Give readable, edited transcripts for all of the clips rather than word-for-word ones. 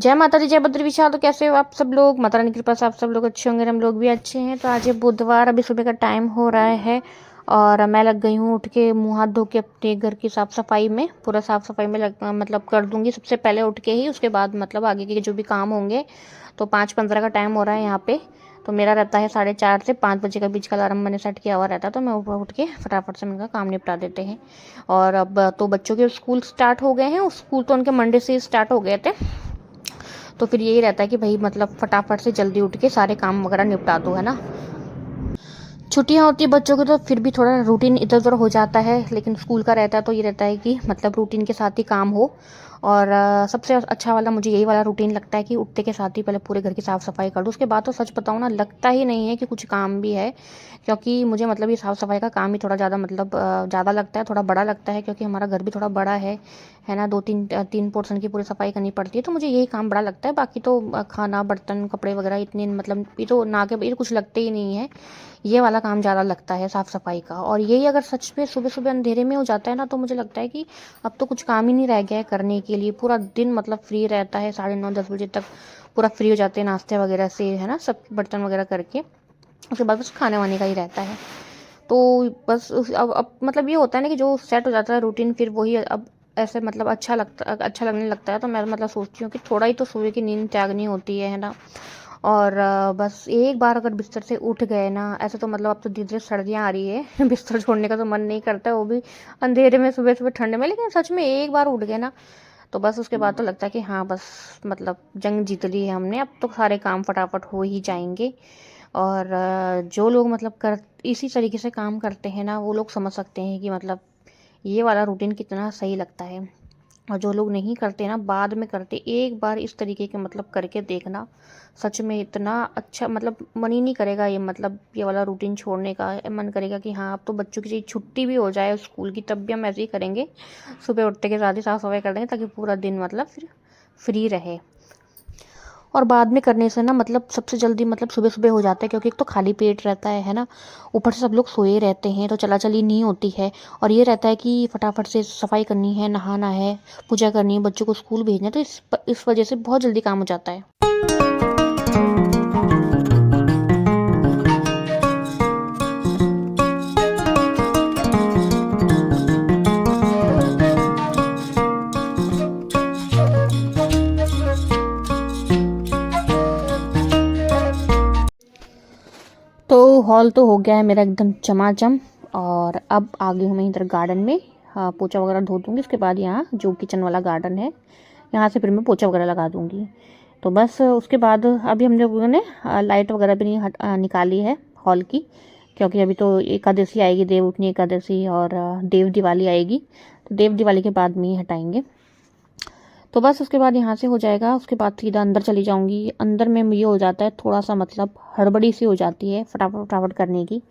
जय माता दी, जय बद्री विशाल। तो कैसे हो आप सब लोग? माता रानी की कृपा से आप सब लोग अच्छे होंगे, हम लोग भी अच्छे हैं। तो आज है बुधवार, अभी सुबह का टाइम हो रहा है और मैं लग गई हूँ उठ के मुँह हाथ धो के अपने घर की साफ़ सफाई में। पूरा साफ़ सफाई में मतलब कर दूँगी सबसे पहले उठ के ही। उसके बाद मतलब आगे के जो भी काम होंगे। तो 5:15 का टाइम हो रहा है यहाँ पे। तो मेरा रहता है 4:30 से 5 बजे का बीच का अलार्म मैंने सेट किया हुआ रहता है। तो मैं ऊपर उठ के फटाफट से उनका काम निपटा देते हैं। और अब तो बच्चों के स्कूल स्टार्ट हो गए हैं। स्कूल तो उनके मंडे से स्टार्ट हो गए थे। तो फिर यही रहता है कि भाई मतलब फटाफट से जल्दी उठ के सारे काम वगैरह निपटा दो, है ना। छुट्टियाँ होती है बच्चों की तो फिर भी थोड़ा रूटीन इधर उधर हो जाता है, लेकिन स्कूल का रहता है तो ये रहता है कि मतलब रूटीन के साथ ही काम हो। और सबसे अच्छा वाला मुझे यही वाला रूटीन लगता है कि उठते के साथ ही पहले पूरे घर की साफ़ सफाई कर दो। उसके बाद तो सच बताऊँ ना, लगता ही नहीं है कि कुछ काम भी है। क्योंकि मुझे मतलब ये साफ़ सफाई का काम ही थोड़ा ज़्यादा मतलब ज़्यादा लगता है, थोड़ा बड़ा लगता है। क्योंकि हमारा घर भी थोड़ा बड़ा है ना। 2-3 पोर्शन की पूरी सफाई करनी पड़ती है। तो मुझे यही काम बड़ा लगता है। बाकी तो खाना बर्तन कपड़े वगैरह इतने मतलब ये तो ना के ये कुछ लगते ही नहीं है। ये वाला काम ज़्यादा लगता है साफ़ सफाई का। और यही अगर सच में सुबह सुबह अंधेरे में हो जाता है ना, तो मुझे लगता है कि अब तो कुछ काम ही नहीं रह गया है करने के लिए। पूरा दिन मतलब फ्री रहता है, 9:30-10 बजे तक पूरा फ्री हो जाते हैं नाश्ते वगैरह से, है ना, सब बर्तन वगैरह करके। उसके बाद बस खाने वाने का ही रहता है। तो बस अब मतलब ये होता है ना कि जो सेट हो जाता है रूटीन, फिर वही अब ऐसे मतलब अच्छा लगने लगता है। तो मैं मतलब सोचती हूँ कि थोड़ा ही तो सुबह की नींद त्यागनी होती है ना। और बस एक बार अगर बिस्तर से उठ गए ना, ऐसे तो मतलब अब तो धीरे धीरे सर्दियाँ आ रही है बिस्तर छोड़ने का तो मन नहीं करता है, वो भी अंधेरे में, सुबह सुबह ठंड में। लेकिन सच में एक बार उठ गए ना, तो बस उसके बाद तो लगता है कि हाँ बस मतलब जंग जीत ली है हमने, अब तो सारे काम फटाफट हो ही जाएंगे। और जो लोग मतलब कर इसी तरीके से काम करते हैं ना, वो लोग समझ सकते हैं कि मतलब ये वाला रूटीन कितना सही लगता है। और जो लोग नहीं करते ना, बाद में करते, एक बार इस तरीके के मतलब करके देखना, सच में इतना अच्छा मतलब मन ही नहीं करेगा ये मतलब ये वाला रूटीन छोड़ने का। मन करेगा कि हाँ अब तो बच्चों की छुट्टी भी हो जाए स्कूल की, तब भी हम ऐसे ही करेंगे। सुबह उठते के साथ ही साफ सफाई कर देंगे ताकि पूरा दिन मतलब फिर फ्री रहे। और बाद में करने से ना मतलब सबसे जल्दी मतलब सुबह सुबह हो जाता है, क्योंकि एक तो खाली पेट रहता है ना। ऊपर से सब लोग सोए रहते हैं तो चला चली नहीं होती है। और ये रहता है कि फटाफट से सफाई करनी है, नहाना है, पूजा करनी है, बच्चों को स्कूल भेजना है। तो इस वजह से बहुत जल्दी काम हो जाता है। तो हॉल तो हो गया है मेरा एकदम चमाचम। और अब आ गई हूँ मैं इधर गार्डन में। हाँ, पोछा वगैरह धो दूँगी। उसके बाद यहाँ जो किचन वाला गार्डन है, यहाँ से फिर मैं पोछा वगैरह लगा दूँगी। तो बस उसके बाद अभी हम लोगों ने लाइट वगैरह भी नहीं निकाली है हॉल की। क्योंकि अभी तो एकादशी आएगी, देव उठनी एकादशी, और देव दिवाली आएगी। तो देव दिवाली के बाद में ही हटाएंगे। तो बस उसके बाद यहाँ से हो जाएगा। उसके बाद सीधा अंदर चली जाऊँगी। अंदर में ये हो जाता है थोड़ा सा मतलब हड़बड़ी सी हो जाती है फटाफट फटाफट करने की।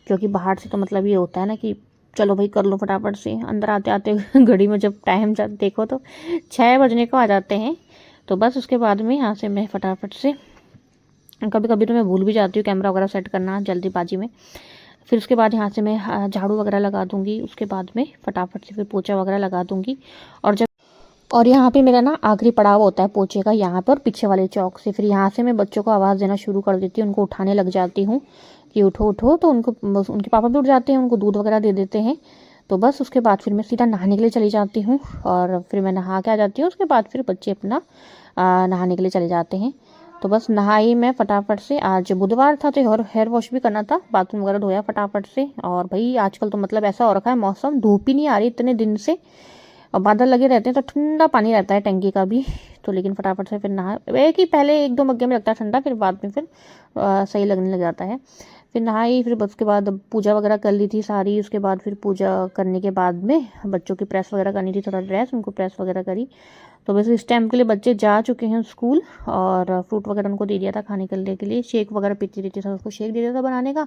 क्योंकि बाहर से तो मतलब ये होता है ना कि चलो भाई कर लो फटाफट से। अंदर आते आते घड़ी में जब टाइम देखो तो 6 बजने को आ जाते हैं। तो बस उसके बाद में यहाँ से मैं फटाफट से, कभी कभी तो मैं भूल भी जाती हूँ कैमरा वगैरह सेट करना जल्दीबाजी में। फिर उसके बाद यहाँ से मैं झाड़ू वगैरह लगा दूँगी। उसके बाद में फटाफट से फिर पोछा वगैरह लगा दूँगी। और यहाँ पे मेरा ना आखिरी पड़ाव होता है पोछे का, यहाँ पर पीछे वाले चौक से। फिर यहाँ से मैं बच्चों को आवाज़ देना शुरू कर देती हूँ, उनको उठाने लग जाती हूँ कि उठो उठो। तो उनको उनके पापा भी उठ जाते हैं, उनको दूध वगैरह दे देते हैं। तो बस उसके बाद फिर मैं सीधा नहाने के लिए चली जाती हूँ। और फिर मैं नहा के आ जाती हूँ। उसके बाद फिर बच्चे अपना नहाने के लिए चले जाते हैं। तो बस नहाई मैं फटाफट से। आज बुधवार था तो हेयर वॉश भी करना था, बाथरूम वगैरह धोया फटाफट से। और भाई आजकल तो मतलब ऐसा हो रखा है मौसम, धूप ही नहीं आ रही इतने दिन से, और बादल लगे रहते हैं तो ठंडा पानी रहता है टंकी का भी। तो लेकिन फटाफट से फिर नहा, एक ही पहले 1-2 मग्गे में लगता है ठंडा, फिर बाद में फिर सही लगने लग जाता है। फिर नहाई, फिर उसके बाद पूजा वगैरह कर ली थी सारी। उसके बाद फिर पूजा करने के बाद में बच्चों की प्रेस वगैरह करनी थी, थोड़ा ड्रेस उनको प्रेस वगैरह करी। तो बस इस टाइम के लिए बच्चे जा चुके हैं स्कूल। और फ्रूट वगैरह उनको दे दिया था खाने के लिए। शेक वगैरह पीती रहती था, उसको शेक दे दिया था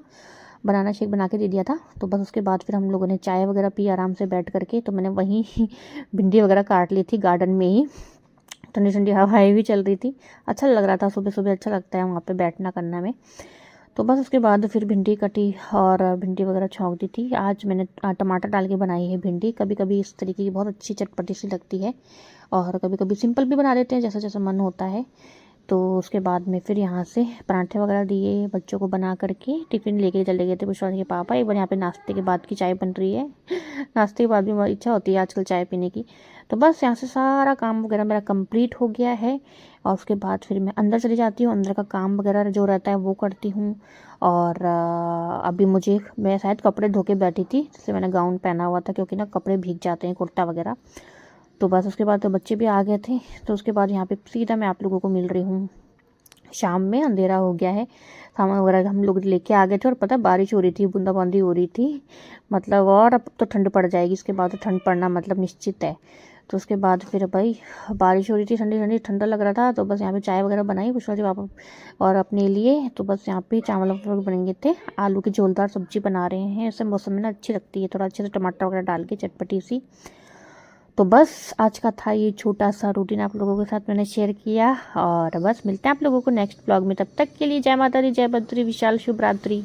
बनाना शेक बना के दे दिया था। तो बस उसके बाद फिर हम लोगों ने चाय वगैरह पी आराम से बैठ करके। तो मैंने वहीं भिंडी वगैरह काट ली थी गार्डन में ही। ठंडी ठंडी हवाएं भी चल रही थी, अच्छा लग रहा था। सुबह सुबह अच्छा लगता है वहाँ पे बैठना करना में। तो बस उसके बाद फिर भिंडी कटी और भिंडी वगैरह छौंक दी थी। आज मैंने टमाटर डाल के बनाई है भिंडी। कभी कभी इस तरीके की बहुत अच्छी चटपटी सी लगती है और कभी कभी सिंपल भी बना देते हैं, जैसा जैसा मन होता है। तो उसके बाद में फिर यहाँ से पराठे वगैरह दिए बच्चों को बना करके, टिफ़िन लेके चले गए थे पुष्पा के पापा। एक बार यहाँ पे नाश्ते के बाद की चाय बन रही है। नाश्ते के बाद भी बहुत इच्छा होती है आजकल चाय पीने की। तो बस यहाँ से सारा काम वगैरह मेरा कंप्लीट हो गया है और उसके बाद फिर मैं अंदर चली जाती हूँ, अंदर का काम वगैरह जो रहता है वो करती हूँ। और अभी मैं शायद कपड़े धो के बैठी थी, जिससे मैंने गाउन पहना हुआ था, क्योंकि ना कपड़े भीग जाते हैं, कुर्ता वगैरह। तो बस उसके बाद तो बच्चे भी आ गए थे। तो उसके बाद यहाँ पे सीधा मैं आप लोगों को मिल रही हूँ शाम में। अंधेरा हो गया है, सामान वगैरह हम लोग लेके आ गए थे और पता है बारिश हो रही थी, बूंदाबांदी हो रही थी मतलब। और अब तो ठंड पड़ जाएगी, इसके बाद तो ठंड पड़ना मतलब निश्चित है। तो उसके बाद फिर भाई बारिश हो रही थी, ठंडी ठंडी ठंडा लग रहा था। तो बस यहाँ पे चाय वगैरह बनाई पुष्पा जी पापा और अपने लिए। तो बस यहाँ पे चावल वगैरह बनेंगे थे, आलू की झोलदार सब्जी बना रहे हैं। ऐसे मौसम में ना अच्छी लगती है, थोड़ा अच्छे से टमाटर वगैरह डाल के चटपटी सी। तो बस आज का था ये छोटा सा रूटीन, आप लोगों के साथ मैंने शेयर किया। और बस मिलते हैं आप लोगों को नेक्स्ट ब्लॉग में, तब तक के लिए जय माता दी, जय बद्री विशाल, शुभ रात्रि।